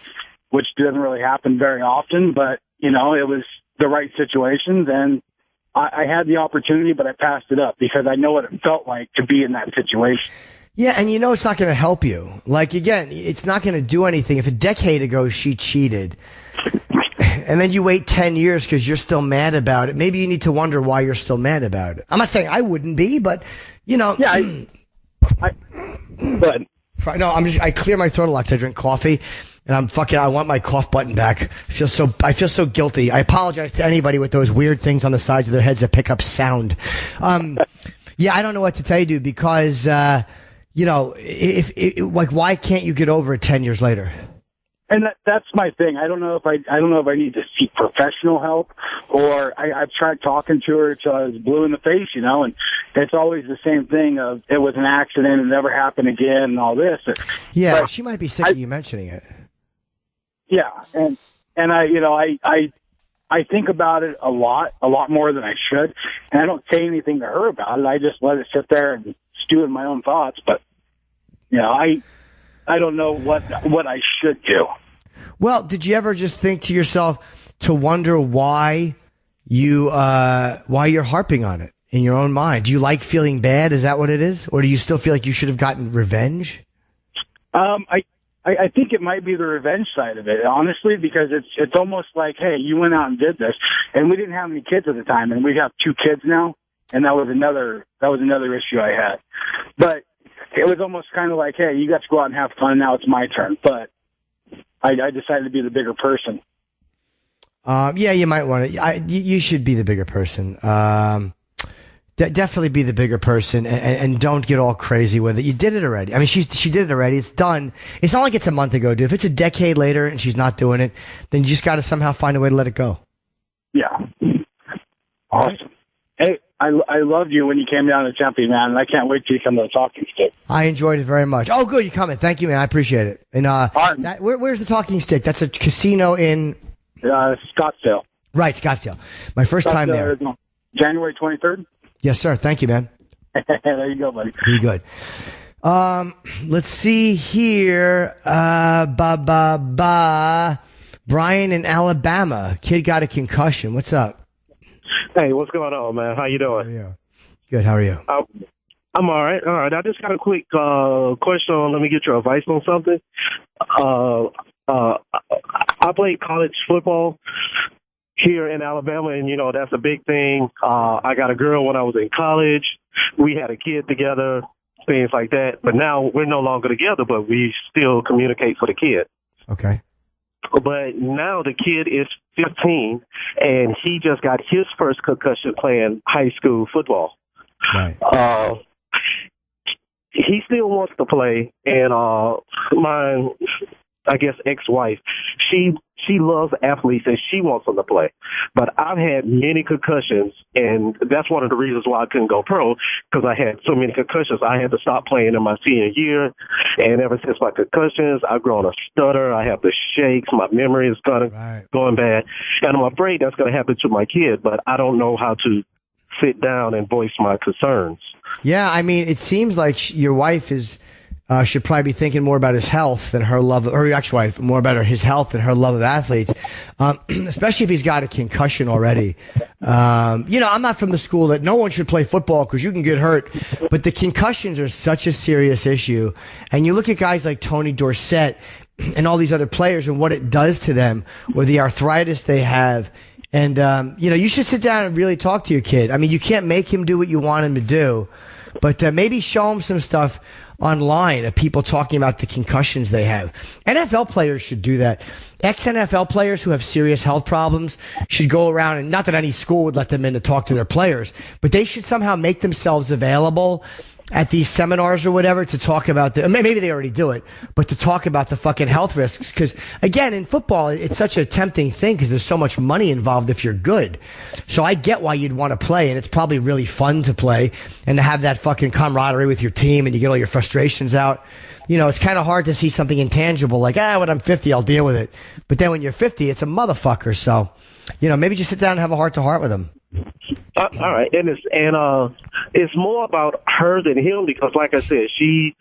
which doesn't really happen very often, but it was the right situations, and I had the opportunity, but I passed it up because I know what it felt like to be in that situation. Yeah, and it's not going to help you. Like, again, it's not going to do anything. If a decade ago she cheated, and then you wait 10 years because you're still mad about it, maybe you need to wonder why you're still mad about it. I'm not saying I wouldn't be, but, Yeah, but no, I clear my throat a lot because I drink coffee, and I want my cough button back. I feel so guilty. I apologize to anybody with those weird things on the sides of their heads that pick up sound. Yeah, I don't know what to tell you, dude, because, why can't you get over it 10 years later? And that's my thing. I don't know if I need to seek professional help, or I've tried talking to her till I was blue in the face, and it's always the same thing of it was an accident, it never happened again, and all this. Yeah, but she might be sick of you mentioning it. Yeah, and I think about it a lot more than I should, and I don't say anything to her about it. I just let it sit there and stew in my own thoughts. But I don't know what I should do. Well, did you ever just think to yourself to wonder why you're harping on it in your own mind? Do you like feeling bad? Is that what it is? Or do you still feel like you should have gotten revenge? I think it might be the revenge side of it, honestly, because it's almost like, hey, you went out and did this, and we didn't have any kids at the time, and we have 2 kids now, and that was another issue I had. But it was almost kind of like, hey, you got to go out and have fun, now it's my turn. But I decided to be the bigger person. Yeah, you might want to. You should be the bigger person. Definitely be the bigger person, and don't get all crazy with it. You did it already. I mean, she did it already. It's done. It's not like it's a month ago, dude. If it's a decade later and she's not doing it, then you just got to somehow find a way to let it go. Yeah. Awesome. Hey, I loved you when you came down to Tempe, man, and I can't wait till you come to the Talking Stick. I enjoyed it very much. Oh, good, you're coming. Thank you, man. I appreciate it. And where's the Talking Stick? That's a casino in Scottsdale. Right, Scottsdale. My first time there. Arizona. January 23rd. Yes, sir. Thank you, man. There you go, buddy. Be good. Let's see here. Brian in Alabama. Kid got a concussion. What's up? Hey, what's going on, man? How you doing? Good. How are you? I'm all right. All right. I just got a quick question on. Let me get your advice on something. I played college football here in Alabama, and that's a big thing. I got a girl when I was in college. We had a kid together, things like that. But now we're no longer together, but we still communicate for the kid. Okay. But now the kid is 15, and he just got his first concussion playing high school football. Right. He still wants to play, and my, I guess, ex-wife, she loves athletes, and she wants them to play. But I've had many concussions, and that's one of the reasons why I couldn't go pro, because I had so many concussions. I had to stop playing in my senior year, and ever since my concussions, I've grown a stutter. I have the shakes. My memory is going bad, and I'm afraid that's going to happen to my kid, but I don't know how to sit down and voice my concerns. Yeah, I mean, it seems like your wife is should probably be thinking more about his health than her love, or your ex-wife, more about his health than her love of athletes, especially if he's got a concussion already. I'm not from the school that no one should play football because you can get hurt, but the concussions are such a serious issue. And you look at guys like Tony Dorsett and all these other players and what it does to them, or the arthritis they have. And, you should sit down and really talk to your kid. I mean, you can't make him do what you want him to do, but maybe show him some stuff online of people talking about the concussions they have. NFL players should do that. Ex-NFL players who have serious health problems should go around, and not that any school would let them in to talk to their players, but they should somehow make themselves available at these seminars or whatever to talk about maybe they already do it, but to talk about the fucking health risks. Because again, in football, it's such a tempting thing because there's so much money involved if you're good. So I get why you'd want to play, and it's probably really fun to play and to have that fucking camaraderie with your team and you get all your frustrations out. You know, it's kind of hard to see something intangible like, when I'm 50, I'll deal with it. But then when you're 50, it's a motherfucker. So, you know, maybe just sit down and have a heart to heart with them. All right, and it's more about her than him because, like I said, she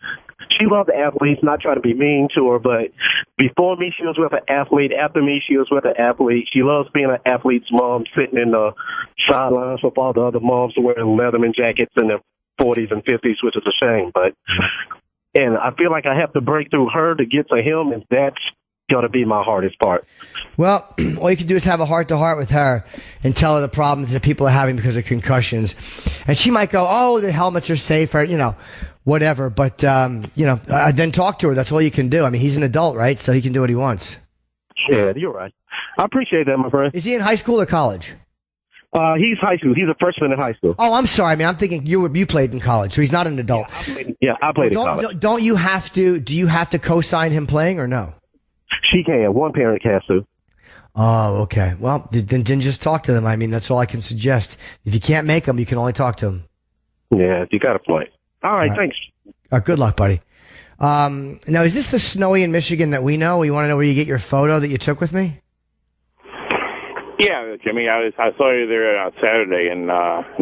loves athletes. Not trying to be mean to her, but before me, she was with an athlete. After me, she was with an athlete. She loves being an athlete's mom, sitting in the sidelines with all the other moms wearing Leatherman jackets in their 40s and 50s, which is a shame. And I feel like I have to break through her to get to him, and that's going to be my hardest part. Well, all you can do is have a heart-to-heart with her and tell her the problems that people are having because of concussions. And she might go, the helmets are safer, you know, whatever. But, then talk to her. That's all you can do. I mean, he's an adult, right? So he can do what he wants. Yeah, you're right. I appreciate that, my friend. Is he in high school or college? He's high school. He's a freshman in high school. Oh, I'm sorry, man. I'm thinking you played in college, so he's not an adult. Yeah, I played in college. Do you have to co-sign him playing or no? She can. One parent has to. Oh, okay. Well, then just talk to them. I mean, that's all I can suggest. If you can't make them, you can only talk to them. Yeah, you got a point. All right, thanks. Good luck, buddy. Now, is this the snowy in Michigan that we know? You want to know where you get your photo that you took with me? Yeah, Jimmy, I saw you there on Saturday in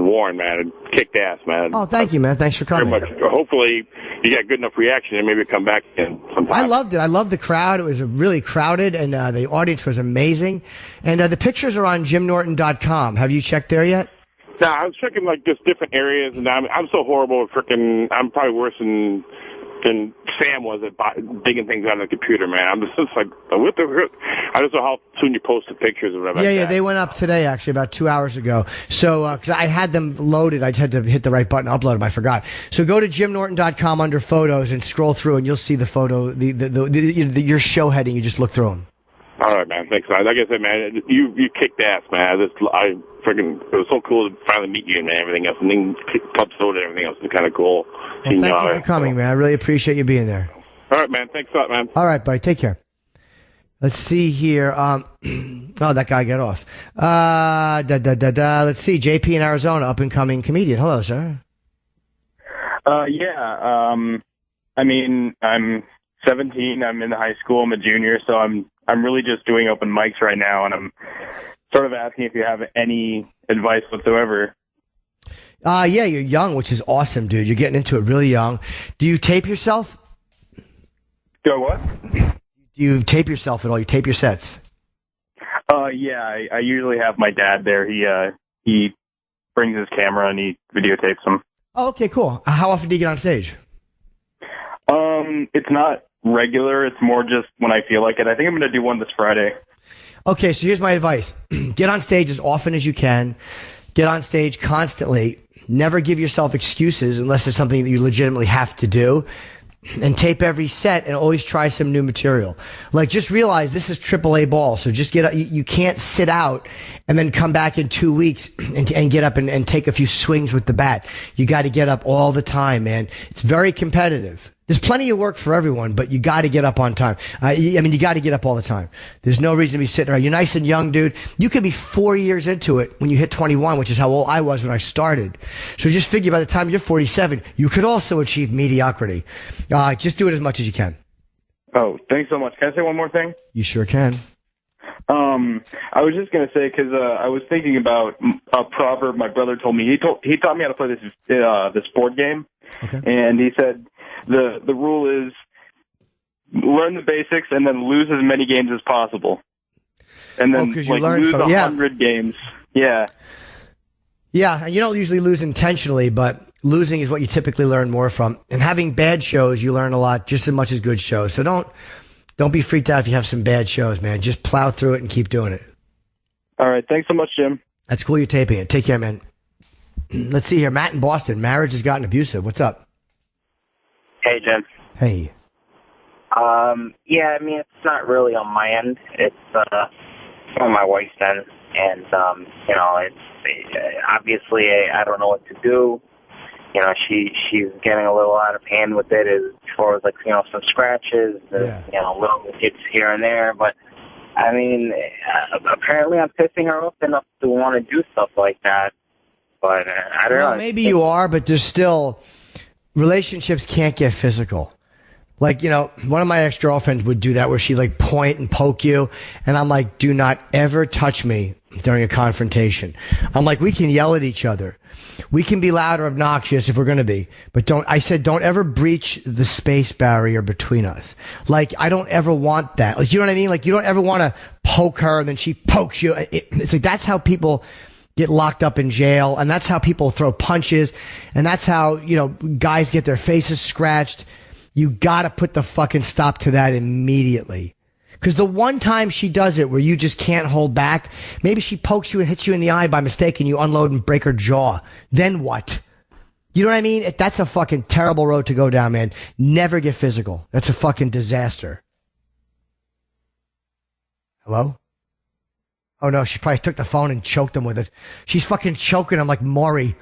Warren, man. It kicked ass, man. Oh, thank you, man. Thanks for coming. Very much. Hopefully, you got good enough reaction and maybe come back again sometime. I loved it. I loved the crowd. It was really crowded, and the audience was amazing. And the pictures are on JimNorton.com. Have you checked there yet? No, I was checking like just different areas, and I'm so horrible at freaking. I'm probably worse than Sam was at digging things out of the computer, man. I'm just like, what the? I don't know how soon you posted pictures or whatever. Yeah, they went up today, actually, about 2 hours ago. So, because I had them loaded, I just had to hit the right button, upload them. I forgot. So go to JimNorton.com under photos and scroll through, and you'll see the photo, your show heading. You just look through them. All right, man. Thanks. Like I said, man, you kicked ass, man. It was so cool to finally meet you, man. Everything else, and then Club Soda and everything else was kind of cool. Well, thank you for coming, man. I really appreciate you being there. All right, man. Thanks a lot, man. All right, buddy. Take care. Let's see here. That guy got off. Let's see. JP in Arizona, up and coming comedian. Hello, sir. I mean, I'm 17. I'm in high school. I'm a junior, so I'm really just doing open mics right now, and I'm sort of asking if you have any advice whatsoever. Yeah, you're young, which is awesome, dude. You're getting into it really young. Do you tape yourself? Do I what? Do you tape yourself at all? You tape your sets? Yeah, I usually have my dad there. He brings his camera and he videotapes them. Oh, okay, cool. How often do you get on stage? It's not regular. It's more just when I feel like it. I think I'm going to do one this Friday. Okay, so here's my advice. Get on stage as often as you can. Get on stage constantly. Never give yourself excuses unless it's something that you legitimately have to do. And tape every set and always try some new material. Like, just realize this is AAA ball. So just you can't sit out and then come back in 2 weeks and get up and take a few swings with the bat. You got to get up all the time, man. It's very competitive. There's plenty of work for everyone, but you got to get up on time. You got to get up all the time. There's no reason to be sitting around. You're nice and young, dude. You could be 4 years into it when you hit 21, which is how old I was when I started. So just figure by the time you're 47, you could also achieve mediocrity. Just do it as much as you can. Oh, thanks so much. Can I say one more thing? You sure can. I was just going to say, because I was thinking about a proverb my brother told me. He taught me how to play this board game. Okay. And he said the rule is learn the basics and then lose as many games as possible. And then lose 100 games. Yeah. Yeah, and you don't usually lose intentionally, but losing is what you typically learn more from. And having bad shows, you learn a lot just as much as good shows. So don't be freaked out if you have some bad shows, man. Just plow through it and keep doing it. All right. Thanks so much, Jim. That's cool you're taping it. Take care, man. Let's see here. Matt in Boston. Marriage has gotten abusive. What's up? Hey, Jim. Hey. Yeah, I mean, it's not really on my end. It's on my wife's end. And, you know, it's obviously I don't know what to do. You know, she's getting a little out of hand with it as far as, like, you know, some scratches, and, you know, little hits here and there. But, I mean, apparently I'm pissing her off enough to want to do stuff like that. But I don't know. Maybe you are, but there's still, relationships can't get physical. Like, you know, one of my ex-girlfriends would do that where she'd like point and poke you. And I'm like, do not ever touch me during a confrontation. I'm like, we can yell at each other. We can be loud or obnoxious if we're going to be. But don't ever breach the space barrier between us. Like, I don't ever want that. Like, you know what I mean? Like, you don't ever want to poke her and then she pokes you. It's like, that's how people get locked up in jail. And that's how people throw punches. And that's how, you know, guys get their faces scratched. You gotta put the fucking stop to that immediately. Because the one time she does it where you just can't hold back, maybe she pokes you and hits you in the eye by mistake and you unload and break her jaw. Then what? You know what I mean? That's a fucking terrible road to go down, man. Never get physical. That's a fucking disaster. Hello? Oh no, she probably took the phone and choked him with it. She's fucking choking him like Maury.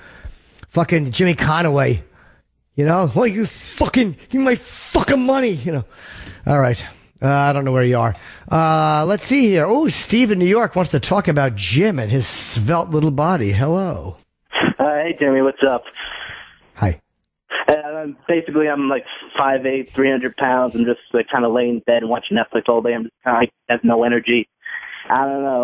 Fucking Jimmy Conaway. You know, well, you my fucking money, you know. All right. I don't know where you are. Let's see here. Oh, Steve in New York wants to talk about Jim and his svelte little body. Hello. Hey, Jimmy, what's up? Hi. Basically, I'm like 5'8", 300 pounds. I'm just like kind of laying in bed and watching Netflix all day. I'm just kind of like, have no energy. I don't know.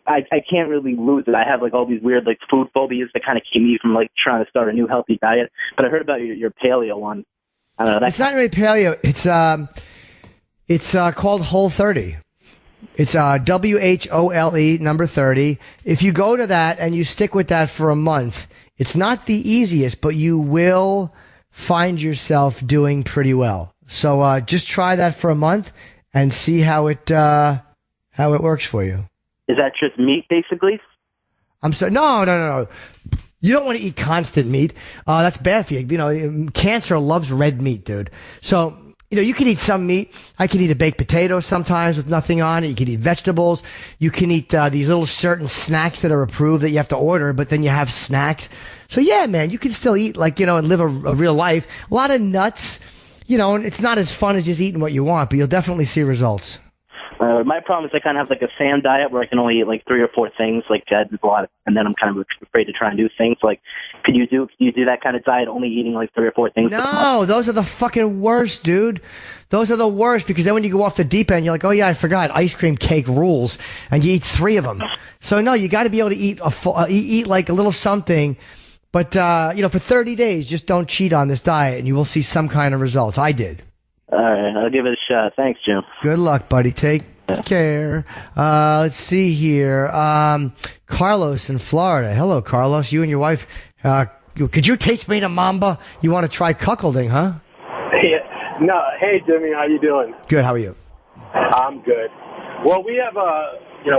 I can't really lose it. I have like all these weird like food phobias that kind of keep me from like trying to start a new healthy diet. But I heard about your paleo one. I don't know. It's not really paleo. It's called Whole30. It's WHOLE number 30. If you go to that and you stick with that for a month, it's not the easiest, but you will find yourself doing pretty well. So just try that for a month and see how it works for you. Is that just meat, basically? I'm sorry. No. You don't want to eat constant meat. That's bad for you. You know, cancer loves red meat, dude. So, you know, you can eat some meat. I can eat a baked potato sometimes with nothing on it. You can eat vegetables. You can eat these little certain snacks that are approved that you have to order, but then you have snacks. So, yeah, man, you can still eat, like, you know, and live a real life. A lot of nuts, you know, and it's not as fun as just eating what you want, but you'll definitely see results. My problem is I kind of have like a Sam diet where I can only eat like 3 or 4 things, like a lot, and then I'm kind of afraid to try and do things. Like, could you do that kind of diet, only eating like 3 or 4 things? No, those are the fucking worst, dude. Those are the worst, because then when you go off the deep end, you're like, oh yeah, I forgot, ice cream cake rules, and you eat 3 of them. So no, you got to be able to eat like a little something. But you know, for 30 days, just don't cheat on this diet, and you will see some kind of results. I did. All right, I'll give it a shot. Thanks, Jim. Good luck, buddy. Take care. Let's see here. Carlos in Florida. Hello, Carlos. You and your wife. Could you teach me to Mamba? You want to try cuckolding, huh? No. Hey, Jimmy. How you doing? Good. How are you? I'm good. Well, we have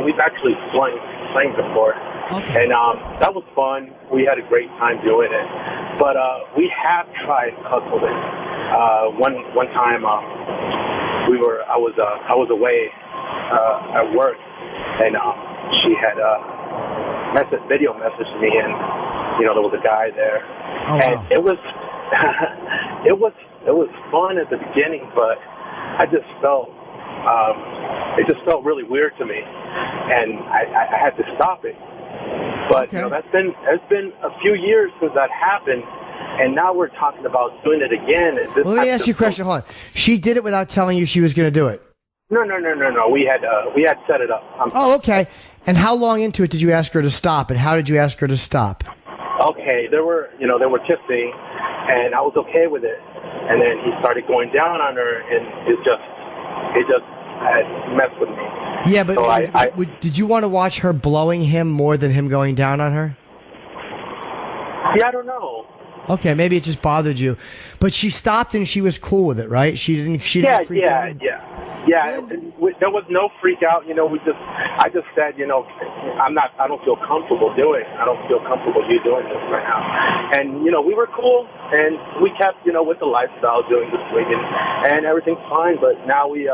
we've actually playing before, and that was fun. We had a great time doing it. But we have tried cuckolding. One time, I was away at work, and she had video messaged me, and you know there was a guy there, and wow. it was fun at the beginning, but I just felt it just felt really weird to me, and I had to stop it. But you know it's been a few years since that happened. And now we're talking about doing it again. Well, let me ask you a question. Hold on. She did it without telling you she was going to do it? No. We had set it up. Okay. And how long into it did you ask her to stop? And how did you ask her to stop? Okay. They were kissing, and I was okay with it. And then he started going down on her, and it just had messed with me. Yeah, but so did you want to watch her blowing him more than him going down on her? Yeah, I don't know. Okay, maybe it just bothered you, but she stopped and she was cool with it, right? She didn't freak out? Yeah. Yeah, there was no freak out. You know, I just said, you know, I don't feel comfortable doing. I don't feel comfortable you doing this right now. And, you know, we were cool, and we kept, you know, with the lifestyle, doing the swinging, and everything's fine. But now we,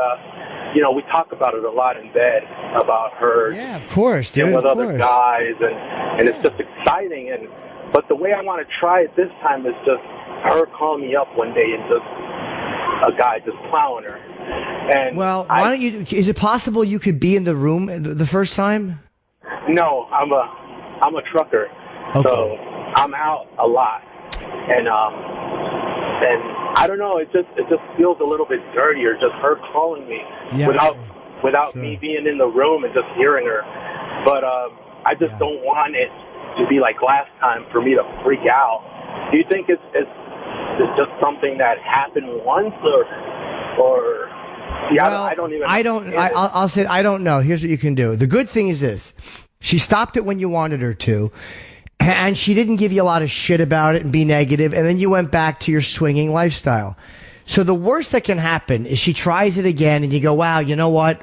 you know, we talk about it a lot in bed, about her. Yeah, of course, dude. With of other course. guys, and it's just exciting. But the way I want to try it this time is just her calling me up one day and just a guy just plowing her. And well, why don't you? Is it possible you could be in the room the first time? No, I'm a trucker, so I'm out a lot, and I don't know. It just feels a little bit dirtier, just her calling me without me being in the room and just hearing her. But I just don't want it to be like last time for me to freak out. Do you think it's just something that happened once, or? Yeah, well, I'll say I don't know. Here's what you can do. The good thing is this: she stopped it when you wanted her to, and she didn't give you a lot of shit about it and be negative, and then you went back to your swinging lifestyle. So the worst that can happen is she tries it again, and you go, "Wow, you know what?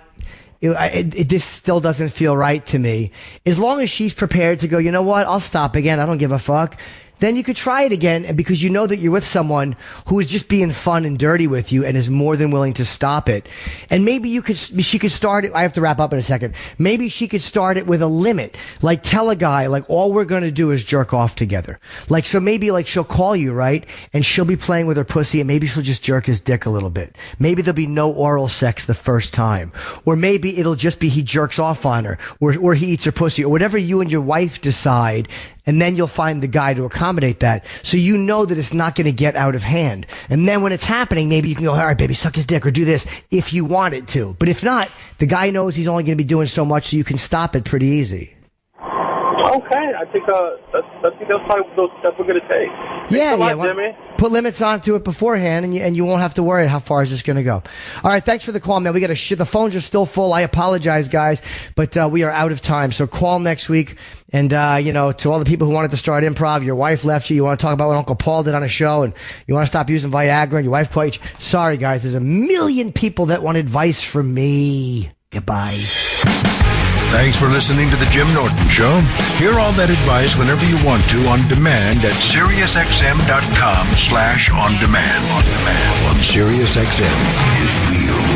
This still doesn't feel right to me." As long as she's prepared to go, you know what? I'll stop again. I don't give a fuck. Then you could try it again, because you know that you're with someone who is just being fun and dirty with you and is more than willing to stop it. And maybe she could start it. I have to wrap up in a second. Maybe she could start it with a limit. Like, tell a guy, like, all we're going to do is jerk off together. Like, so maybe, like, she'll call you, right? And she'll be playing with her pussy, and maybe she'll just jerk his dick a little bit. Maybe there'll be no oral sex the first time. Or maybe it'll just be he jerks off on her, or he eats her pussy, or whatever you and your wife decide. And then you'll find the guy to accommodate that. So you know that it's not going to get out of hand. And then when it's happening, maybe you can go, all right, baby, suck his dick or do this if you want it to. But if not, the guy knows he's only going to be doing so much, so you can stop it pretty easy. Okay, I think that's probably the steps we're going to take. Jimmy. Put limits onto it beforehand, and you won't have to worry how far is this going to go. All right, thanks for the call, man. We got the phones are still full. I apologize, guys, but we are out of time. So call next week. And you know, to all the people who wanted to start improv, your wife left you. You want to talk about what Uncle Paul did on a show, and you want to stop using Viagra, and your wife quit you. Sorry, guys. There's a million people that want advice from me. Goodbye. Thanks for listening to The Jim Norton Show. Hear all that advice whenever you want to on demand at SiriusXM.com/on-demand. On SiriusXM is real.